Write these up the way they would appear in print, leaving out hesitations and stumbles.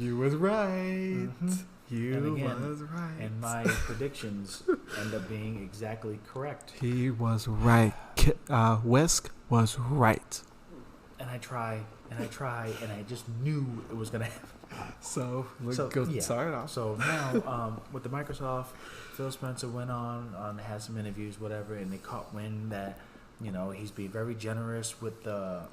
You was right. You was right. And my predictions end up being exactly correct. He was right. Whisks was right. And I try, and I just knew it was going to happen. So start it off. So now, with the Microsoft, Phil Spencer went on, had some interviews, whatever, and they caught wind that, he's being very generous with the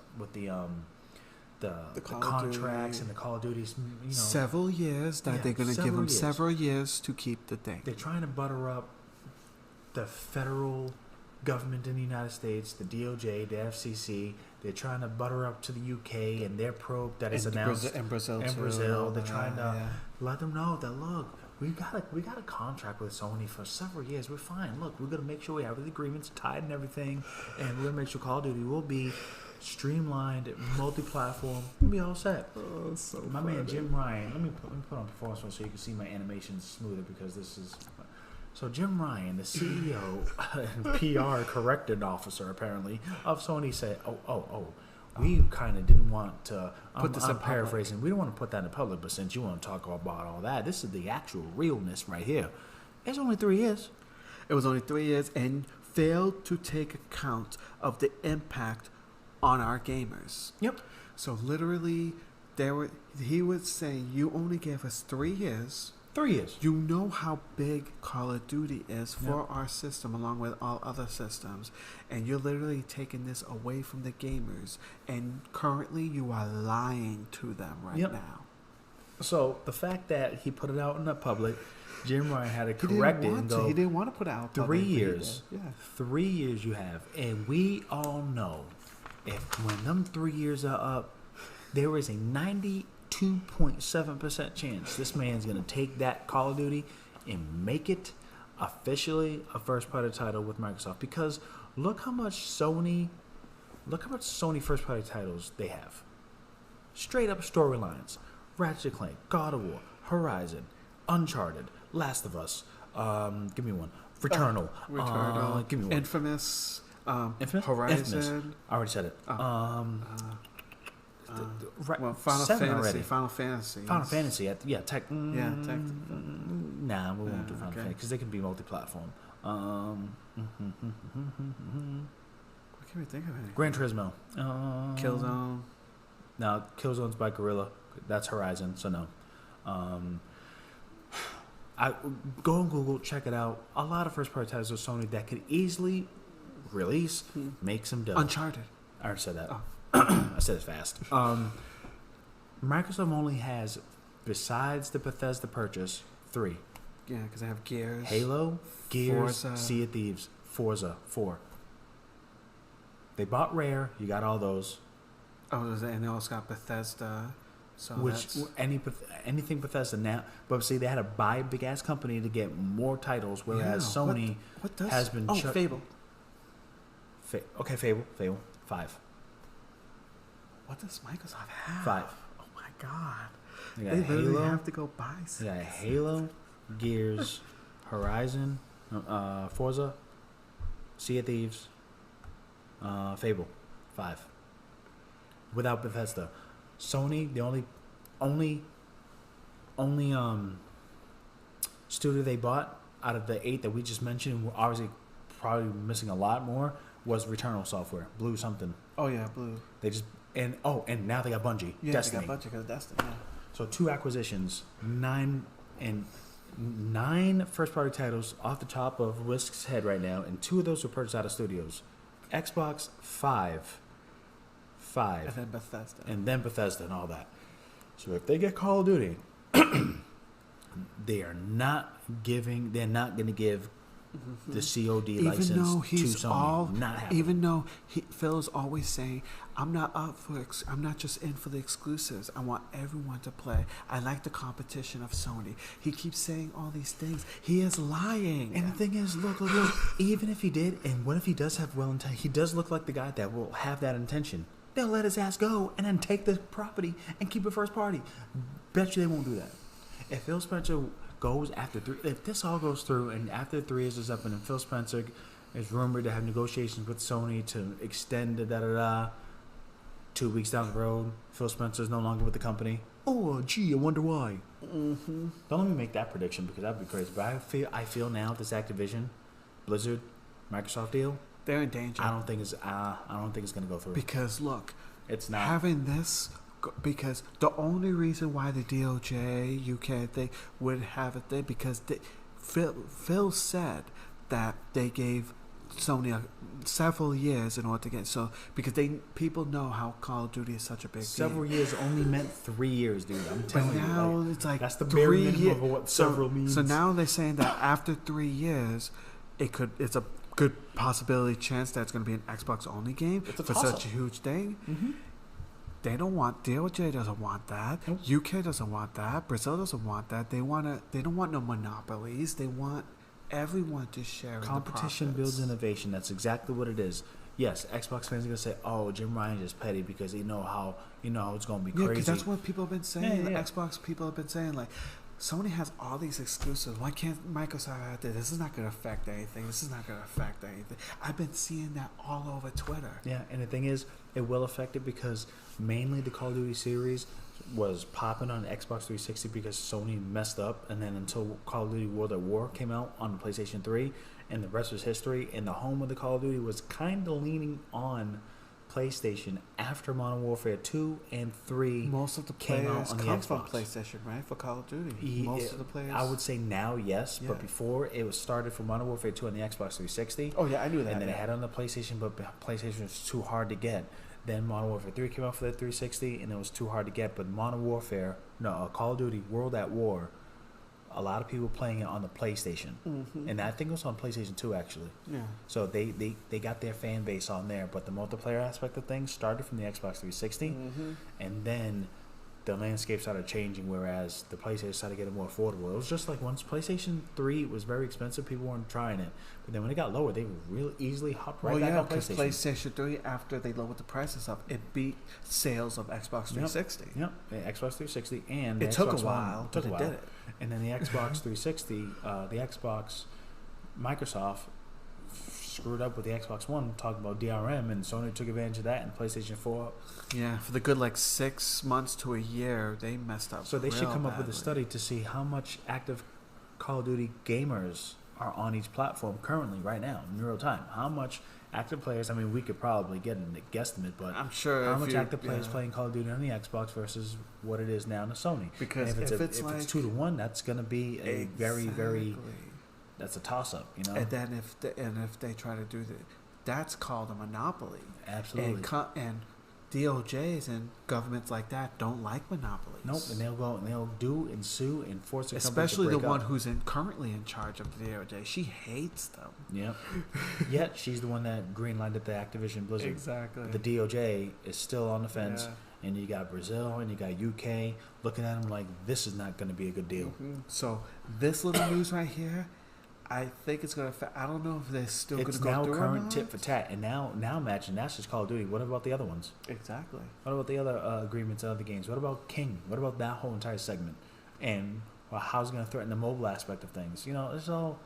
contracts and the Call of Duties. Several years that they're going to give him several years to keep the thing. They're trying to butter up the federal government in the United States, the DOJ, the FCC. They're trying to butter up to the UK and their probe that is announced. And Brazil. They're trying to let them know that, look, we got a contract with Sony for several years. We're fine. Look, we're going to make sure we have the agreements tied and everything. And we're going to make sure Call of Duty will be streamlined, multi-platform. We'll be all set. Oh, so my funny. Man, Jim Ryan. Let me put on performance mode so you can see my animations smoother because this is... So Jim Ryan, the CEO and PR corrected officer, apparently, of Sony said, we kind of didn't want to, I'm paraphrasing, we don't want to put that in public, but since you want to talk about all that, this is the actual realness right here. It's only 3 years. It was only 3 years and failed to take account of the impact on our gamers. Yep. So literally, he would say, you only gave us 3 years. 3 years. You know how big Call of Duty is for our system, along with all other systems, and you're literally taking this away from the gamers. And currently, you are lying to them right now. So the fact that he put it out in the public, Jim Ryan had to correct it and go. He didn't want to put it out. 3 years. 3 years you have, and we all know, when them 3 years are up, there is a 92.7% chance this man's going to take that Call of Duty and make it officially a first-party title with Microsoft. Because look how much Sony first-party titles they have. Straight-up storylines. Ratchet & Clank, God of War, Horizon, Uncharted, Last of Us. Give me one. Returnal. Give me one. Infamous. Horizon. Infamous. I already said it. Final Fantasy. Tech. Nah, we won't do Final Fantasy because they can be multi-platform. What can we think of? Gran Turismo. Killzone. No, Killzone's by Guerrilla. That's Horizon, so no. I go on Google, check it out. A lot of first-party titles of Sony that could easily release, make some dough. Uncharted. I already said that. I said it fast. Microsoft only has, besides the Bethesda purchase, 3. Yeah, because they have Gears. Halo, Gears, Forza. Sea of Thieves, Forza, 4. They bought Rare. You got all those. Oh, and they also got Bethesda. So anything Bethesda now, but see, they had to buy a big ass company to get more titles, whereas Sony has been. Fable. Fable, 5. What does Microsoft have? 5. Oh my god! They literally have to go buy. They got Halo, Gears, Horizon, Forza, Sea of Thieves, Fable, 5. Without Bethesda. Sony, the only studio they bought out of the 8 that we just mentioned, we're obviously probably missing a lot more, was Returnal Software. Blue something. Oh yeah, Blue. They just and now they got Bungie. Yeah, Destiny. They got Bungie because of Destiny. Yeah. So 2 acquisitions, 9 first-party titles off the top of Whisks' head right now, and 2 of those were purchased out of studios. Xbox 5. And then Bethesda. And all that. So if they get Call of Duty, they're not going to give the COD license to Sony. Even though Phil is always saying, I'm not just in for the exclusives. I want everyone to play. I like the competition of Sony. He keeps saying all these things. He is lying. And the thing is, look, even if he did, and what if he does have well intent, he does look like the guy that will have that intention. They'll let his ass go and then take the property and keep it first party. Bet you they won't do that. If Phil Spencer goes after 3, if this all goes through and after 3 years is up and then Phil Spencer is rumored to have negotiations with Sony to extend the 2 weeks down the road, Phil Spencer is no longer with the company. oh, gee, I wonder why. Mm-hmm. Don't let me make that prediction because that'd be crazy. But I feel now this Activision, Blizzard, Microsoft deal, they're in danger. I don't think it's going to go through. Because look, it's not having this. Because the only reason why the DOJ, UK thing would have it there because Phil said that they gave Sony several years in order to get because people know how Call of Duty is such a big several deal. years only meant 3 years, dude. I'm telling you. But now it's like that's the bare minimum of what several means. So now they're saying that after 3 years, it's a good possibility chance that it's going to be an Xbox only game for such a huge thing. Mm-hmm. They don't want DOJ doesn't want that. Nope. UK doesn't want that. Brazil doesn't want that. They don't want no monopolies. They want everyone to share. Competition builds innovation. That's exactly what it is. Yes, Xbox fans are gonna say, "Oh, Jim Ryan is petty because they know how it's gonna be crazy." Yeah, because that's what people have been saying. Yeah. The Xbox people have been saying like, Sony has all these exclusives. Why can't Microsoft have this? This is not going to affect anything. This is not going to affect anything. I've been seeing that all over Twitter. Yeah, and the thing is, it will affect it because mainly the Call of Duty series was popping on Xbox 360 because Sony messed up, and then until Call of Duty World at War came out on the PlayStation 3, and the rest was history, and the home of the Call of Duty was kind of leaning on PlayStation after Modern Warfare 2 and 3 most of the came players out on the come Xbox. from PlayStation, right? For Call of Duty. Most of the players. I would say now, yes, but before it was started from Modern Warfare 2 on the Xbox 360. Oh yeah, I knew that. And then it had it on the PlayStation, but PlayStation was too hard to get. Then Modern Warfare 3 came out for the 360, and it was too hard to get. But Call of Duty World at War, a lot of people playing it on the PlayStation, and I think it was on PlayStation 2 actually. Yeah. So they got their fan base on there, but the multiplayer aspect of things started from the Xbox 360, and then the landscape started changing. Whereas the PlayStation started getting more affordable. It was just like once PlayStation 3 was very expensive, people weren't trying it. But then when it got lower, they real easily hopped right back on PlayStation. PlayStation 3, after they lowered the prices up, it beat sales of Xbox 360. Yep. Xbox 360 and it took a while. It took a while. Did it. And then the Xbox 360, the Xbox, Microsoft screwed up with the Xbox One, talking about DRM, and Sony took advantage of that, and PlayStation 4. Yeah, for the good 6 months to a year, they messed up. So they should come up with a study to see how much active Call of Duty gamers are on each platform currently, right now, in real time. How much active players? I mean, we could probably get a guesstimate, but I'm sure how much active players playing Call of Duty on the Xbox versus what it is now on the Sony? Because if it's 2-1, that's going to be a very that's a toss up, And then if they try to do that, that's called a monopoly. Absolutely. And DOJs and governments like that don't like monopolies. Nope, and they'll go and they'll sue and force a company especially to break the one up. who's currently in charge of the DOJ. She hates them. Yep. Yet she's the one that greenlighted the Activision Blizzard. Exactly. But the DOJ is still on the fence, and you got Brazil and you got UK looking at them like this is not going to be a good deal. So this little news right here, I think it's going to. I don't know if they're still going to go through. It's now current tit for tat, and now imagine that's just Call of Duty. What about the other ones? Exactly. What about the other agreements and other games? What about King? What about that whole entire segment? And how's it going to threaten the mobile aspect of things? It's all.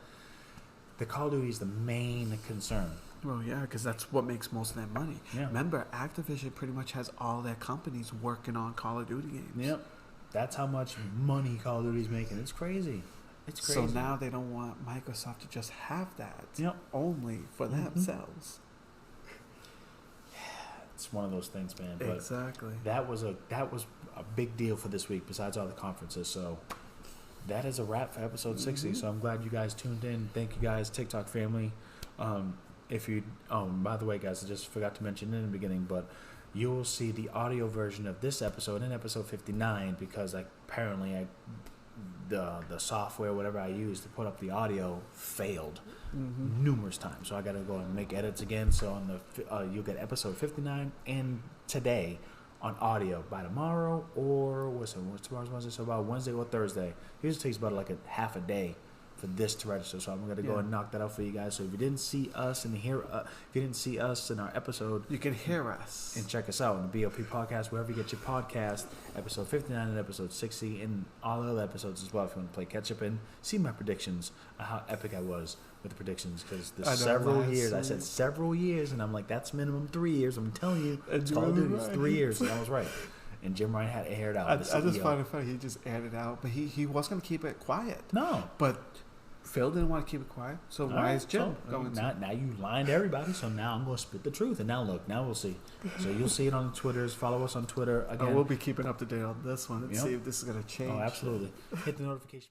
The Call of Duty is the main concern. Well, yeah, because that's what makes most of their money. Yeah. Remember, Activision pretty much has all their companies working on Call of Duty games. Yep. That's how much money Call of Duty is making. It's crazy. It's crazy. So now they don't want Microsoft to just have that only for themselves. It's one of those things, man. But exactly. That was a big deal for this week. Besides all the conferences, so that is a wrap for episode 60. So I'm glad you guys tuned in. Thank you guys, TikTok family. If you, by the way, guys, I just forgot to mention in the beginning, but you will see the audio version of this episode in episode 59 because apparently the software, whatever I used to put up the audio, failed numerous times. So I got to go and make edits again. So on you'll get episode 59 and today on audio by tomorrow or what's tomorrow's Wednesday? So about Wednesday or Thursday. It usually takes about a half a day for this to register. So I'm going to go and knock that out for you guys. So if you didn't see us if you didn't see us in our episode, you can hear us and check us out on the B.o.P podcast, wherever you get your podcast, episode 59 and episode 60, and all the other episodes as well. If you want to play catch up and see my predictions of how epic I was with the predictions, because there's several years. I said several years, and I'm like, that's minimum 3 years. I'm telling you, it's Call of Duty. It's 3 years, and I was right. and Jim Ryan had aired out. I just find it funny. He just aired it out, but he was going to keep it quiet. No, but Phil didn't want to keep it quiet. So why is Jim going to? Now you lying to everybody. So now I'm going to spit the truth. And now look, now we'll see. So you'll see it on the Twitters. Follow us on Twitter again. We'll be keeping up to date on this one and see if this is going to change. Oh, absolutely. Hit the notification.